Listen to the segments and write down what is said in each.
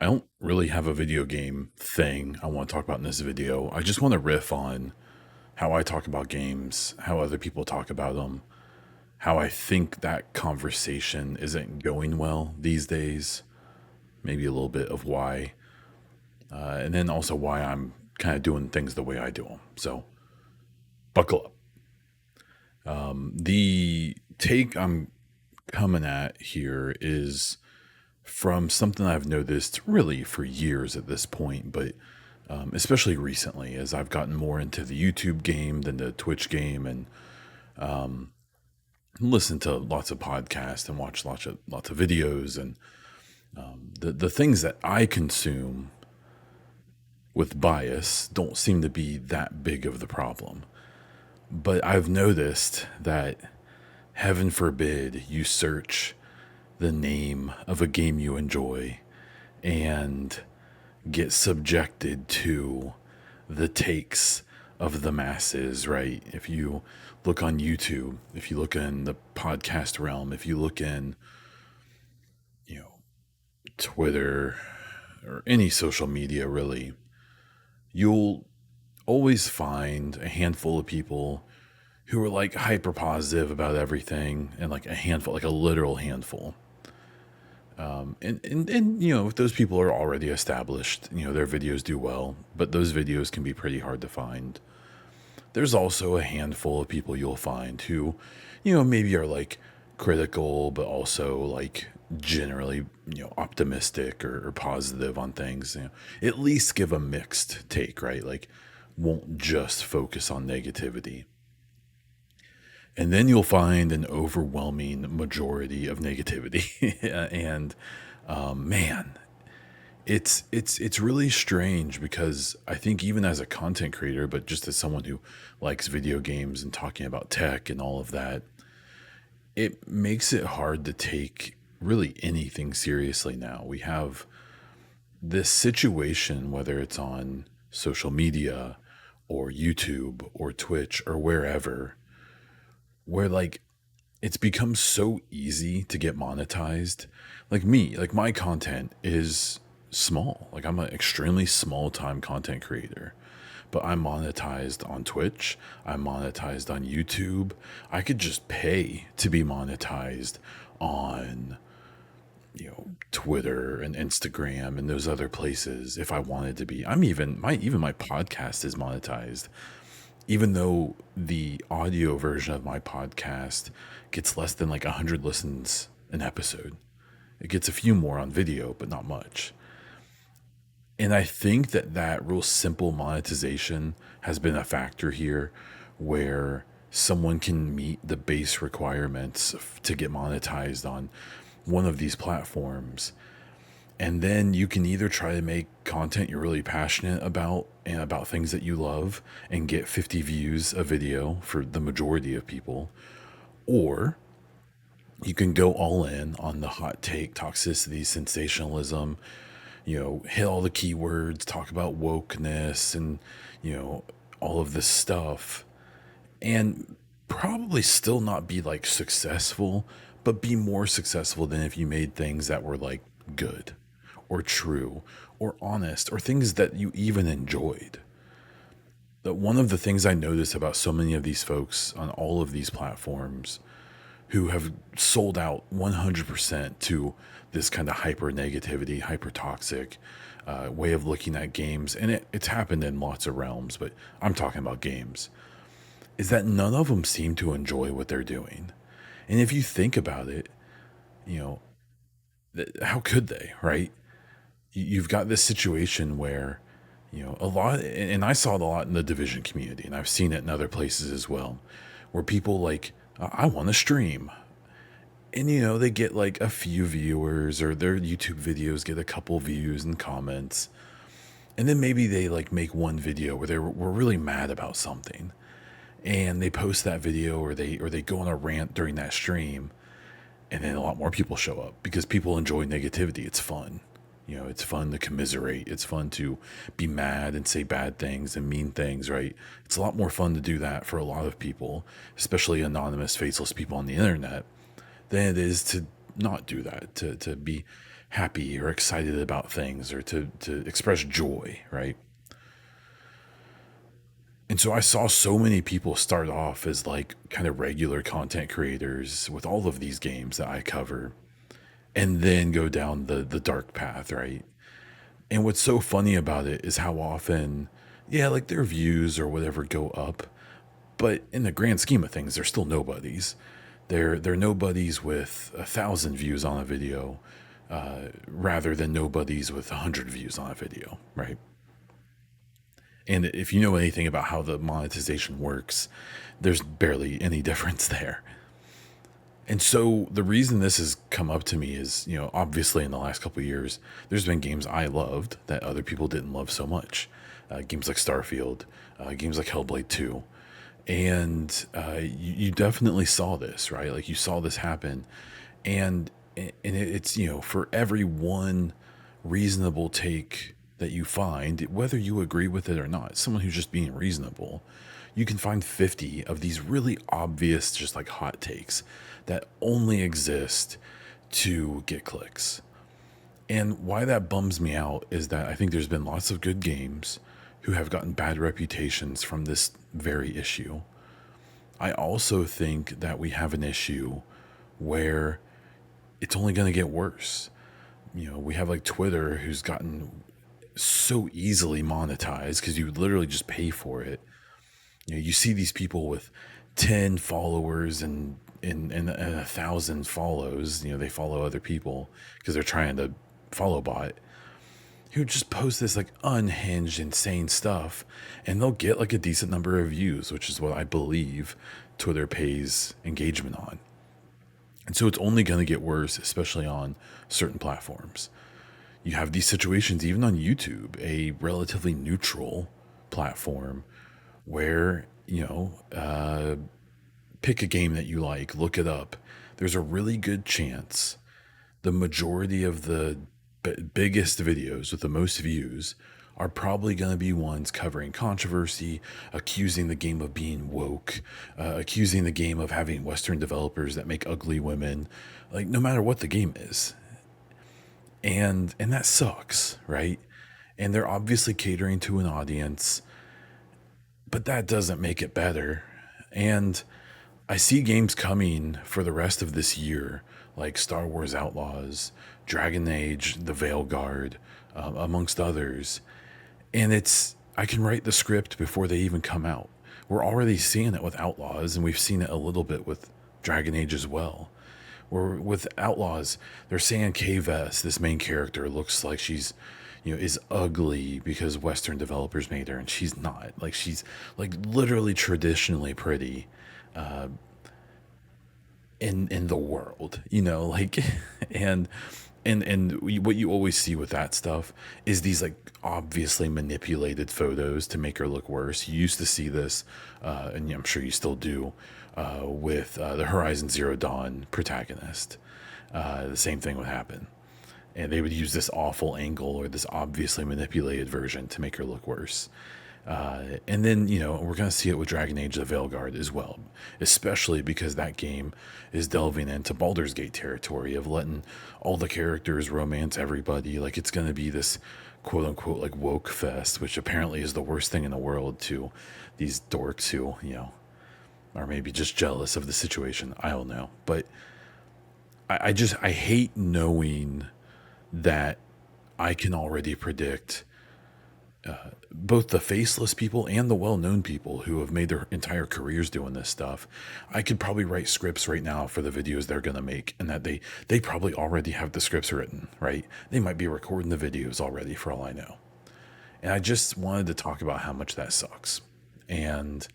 I don't really have a video game thing I want to talk about in this video. I just want to riff on how I talk about games, how other people talk about them, how I think that conversation isn't going well these days, maybe a little bit of why, and then also why I'm kind of doing things the way I do them. So, buckle up. The take I'm coming at here is from something I've noticed really for years at this point, but especially recently as I've gotten more into the YouTube game than the Twitch game, and listen to lots of podcasts and watch lots of videos, and the things that I consume with bias don't seem to be that big of the problem. But I've noticed that, heaven forbid, you search the name of a game you enjoy and get subjected to the takes of the masses, right? If you look on YouTube, if you look in the podcast realm, if you look in, you know, Twitter or any social media really, you'll always find a handful of people who are like hyper positive about everything, and like a handful, like a literal handful. And if those people are already established, their videos do well, but those videos can be pretty hard to find. There's also a handful of people you'll find who, maybe are like critical, but also like generally, optimistic or positive on things. At least give a mixed take, right? Like, won't just focus on negativity. And then you'll find an overwhelming majority of negativity. And man, it's really strange, because I think even as a content creator, but just as someone who likes video games and talking about tech and all of that, it makes it hard to take really anything seriously now. We have this situation, whether it's on social media or YouTube or Twitch or wherever, where like it's become so easy to get monetized. Like me, like my content is small. Like I'm an extremely small time content creator, but I'm monetized on Twitch. I'm monetized on YouTube. I could just pay to be monetized on, Twitter and Instagram and those other places if I wanted to be. I'm even my podcast is monetized, even though the audio version of my podcast gets less than like 100 listens an episode. It gets a few more on video, but not much. And I think that real simple monetization has been a factor here, where someone can meet the base requirements to get monetized on one of these platforms. And then you can either try to make content you're really passionate about and about things that you love and get 50 views a video for the majority of people, or you can go all in on the hot take, toxicity, sensationalism, hit all the keywords, talk about wokeness and, all of this stuff, and probably still not be like successful, but be more successful than if you made things that were like good or true or honest or things that you even enjoyed. That one of the things I notice about so many of these folks on all of these platforms who have sold out 100% to this kind of hyper negativity, hyper toxic way of looking at games, and it's happened in lots of realms, but I'm talking about games, is that none of them seem to enjoy what they're doing. And if you think about it, you know, how could they, right? You've got this situation where, a lot, and I saw it a lot in the Division community, and I've seen it in other places as well, where people like, I want to stream. And, they get like a few viewers, or their YouTube videos get a couple views and comments. And then maybe they like make one video where were really mad about something, and they post that video, or they go on a rant during that stream, and then a lot more people show up because people enjoy negativity. It's fun. It's fun to commiserate. It's fun to be mad and say bad things and mean things, right? It's a lot more fun to do that for a lot of people, especially anonymous, faceless people on the internet, than it is to not do that, to be happy or excited about things or to express joy, right? And so I saw so many people start off as like kind of regular content creators with all of these games that I cover and then go down the dark path, right? And what's so funny about it is how often, yeah, like their views or whatever go up, but in the grand scheme of things, they're still nobodies. They're nobodies with 1,000 views on a video, rather than nobodies with 100 views on a video, right? And if you know anything about how the monetization works, there's barely any difference there. And so the reason this has come up to me is, obviously in the last couple of years, there's been games I loved that other people didn't love so much. Games like Starfield, games like Hellblade 2. And you definitely saw this, right? Like you saw this happen. And it's, for every one reasonable take that you find, whether you agree with it or not, someone who's just being reasonable, you can find 50 of these really obvious, just like hot takes that only exist to get clicks. And why that bums me out is that I think there's been lots of good games who have gotten bad reputations from this very issue. I also think that we have an issue where it's only going to get worse. We have like Twitter who's gotten so easily monetized because you literally just pay for it. You see these people with 10 followers and 1,000 follows. They follow other people because they're trying to follow bot who just post this like unhinged, insane stuff, and they'll get like a decent number of views, which is what I believe Twitter pays engagement on. And so it's only going to get worse, especially on certain platforms. You have these situations even on YouTube, a relatively neutral platform where, pick a game that you like, look it up. There's a really good chance the majority of the biggest videos with the most views are probably going to be ones covering controversy, accusing the game of being woke, accusing the game of having Western developers that make ugly women, like no matter what the game is. And that sucks, right? And they're obviously catering to an audience, but that doesn't make it better. And I see games coming for the rest of this year, like Star Wars Outlaws, Dragon Age, The Veilguard, amongst others. And I can write the script before they even come out. We're already seeing it with Outlaws, and we've seen it a little bit with Dragon Age as well. Where with Outlaws, they're saying Kay Vess, this main character, looks like she's, is ugly because Western developers made her, and she's not. Like she's like literally traditionally pretty, in the world, like, and what you always see with that stuff is these like obviously manipulated photos to make her look worse. You used to see this, and I'm sure you still do, with the Horizon Zero Dawn protagonist. The same thing would happen, and they would use this awful angle or this obviously manipulated version to make her look worse. And then, we're going to see it with Dragon Age The Veilguard as well, especially because that game is delving into Baldur's Gate territory of letting all the characters romance everybody. Like it's going to be this quote unquote like woke fest, which apparently is the worst thing in the world to these dorks who, are maybe just jealous of the situation. I don't know. But I hate knowing that I can already predict both the faceless people and the well-known people who have made their entire careers doing this stuff. I could probably write scripts right now for the videos they're going to make, and that they probably already have the scripts written, right? They might be recording the videos already for all I know. And I just wanted to talk about how much that sucks. And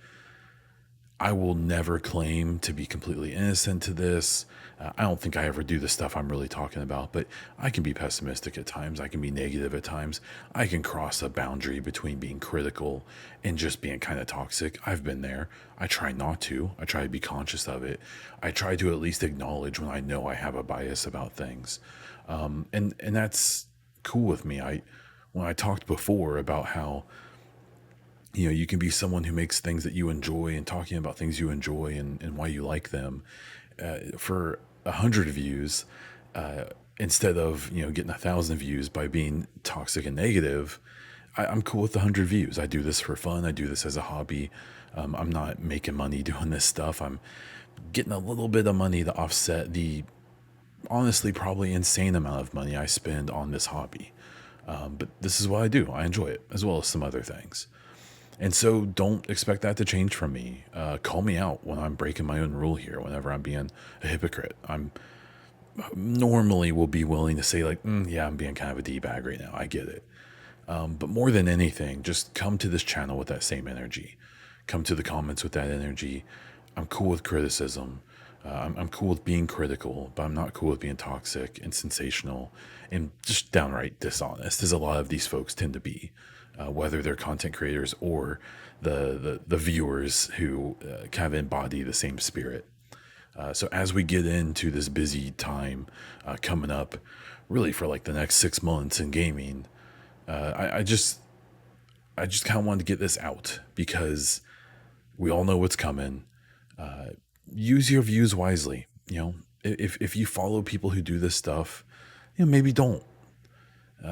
I will never claim to be completely innocent to this. I don't think I ever do the stuff I'm really talking about, but I can be pessimistic at times. I can be negative at times. I can cross a boundary between being critical and just being kind of toxic. I've been there. I try not to. I try to be conscious of it. I try to at least acknowledge when I know I have a bias about things. And that's cool with me. When I talked before about how you can be someone who makes things that you enjoy and talking about things you enjoy and why you like them, for 100 views, instead of, getting 1,000 views by being toxic and negative, I'm cool with 100 views. I do this for fun. I do this as a hobby. I'm not making money doing this stuff. I'm getting a little bit of money to offset the honestly probably insane amount of money I spend on this hobby. But this is what I do. I enjoy it as well as some other things. And so don't expect that to change from me. Call me out when I'm breaking my own rule here, whenever I'm being a hypocrite. I'm normally will be willing to say, like, yeah, I'm being kind of a D bag right now. I get it. But more than anything, just come to this channel with that same energy. Come to the comments with that energy. I'm cool with criticism. I'm cool with being critical, but I'm not cool with being toxic and sensational and just downright dishonest, as a lot of these folks tend to be, whether they're content creators or the viewers who kind of embody the same spirit. So as we get into this busy time coming up, really for like the next 6 months in gaming, I just kind of wanted to get this out because we all know what's coming. Use your views wisely. If you follow people who do this stuff, maybe don't.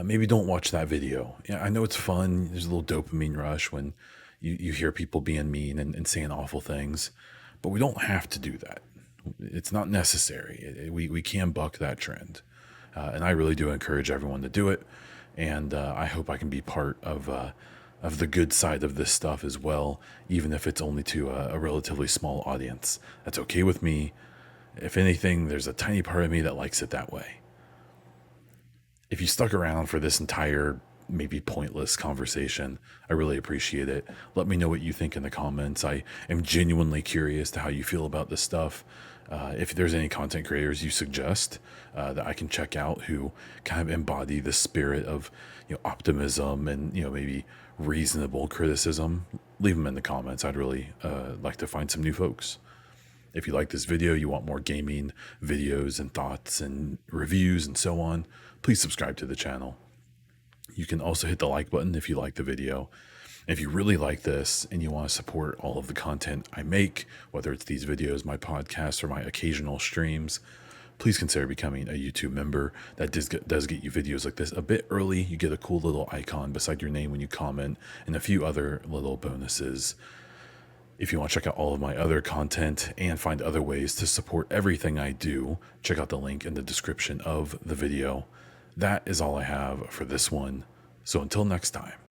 Maybe don't watch that video. Yeah, I know it's fun. There's a little dopamine rush when you hear people being mean and saying awful things, but we don't have to do that. It's not necessary. We can buck that trend. And I really do encourage everyone to do it. And I hope I can be part of the good side of this stuff as well, even if it's only to a relatively small audience. That's okay with me. If anything, there's a tiny part of me that likes it that way. If you stuck around for this entire maybe pointless conversation, I really appreciate it. Let me know what you think in the comments. I am genuinely curious to how you feel about this stuff. If there's any content creators you suggest that I can check out who kind of embody the spirit of optimism and maybe reasonable criticism, leave them in the comments. I'd really like to find some new folks. If you like this video, you want more gaming videos and thoughts and reviews and so on, please subscribe to the channel. You can also hit the like button if you like the video. If you really like this and you want to support all of the content I make, whether it's these videos, my podcast, or my occasional streams, please consider becoming a YouTube member. That does get you videos like this a bit early. You get a cool little icon beside your name when you comment and a few other little bonuses. If you want to check out all of my other content and find other ways to support everything I do, check out the link in the description of the video. That is all I have for this one. So until next time.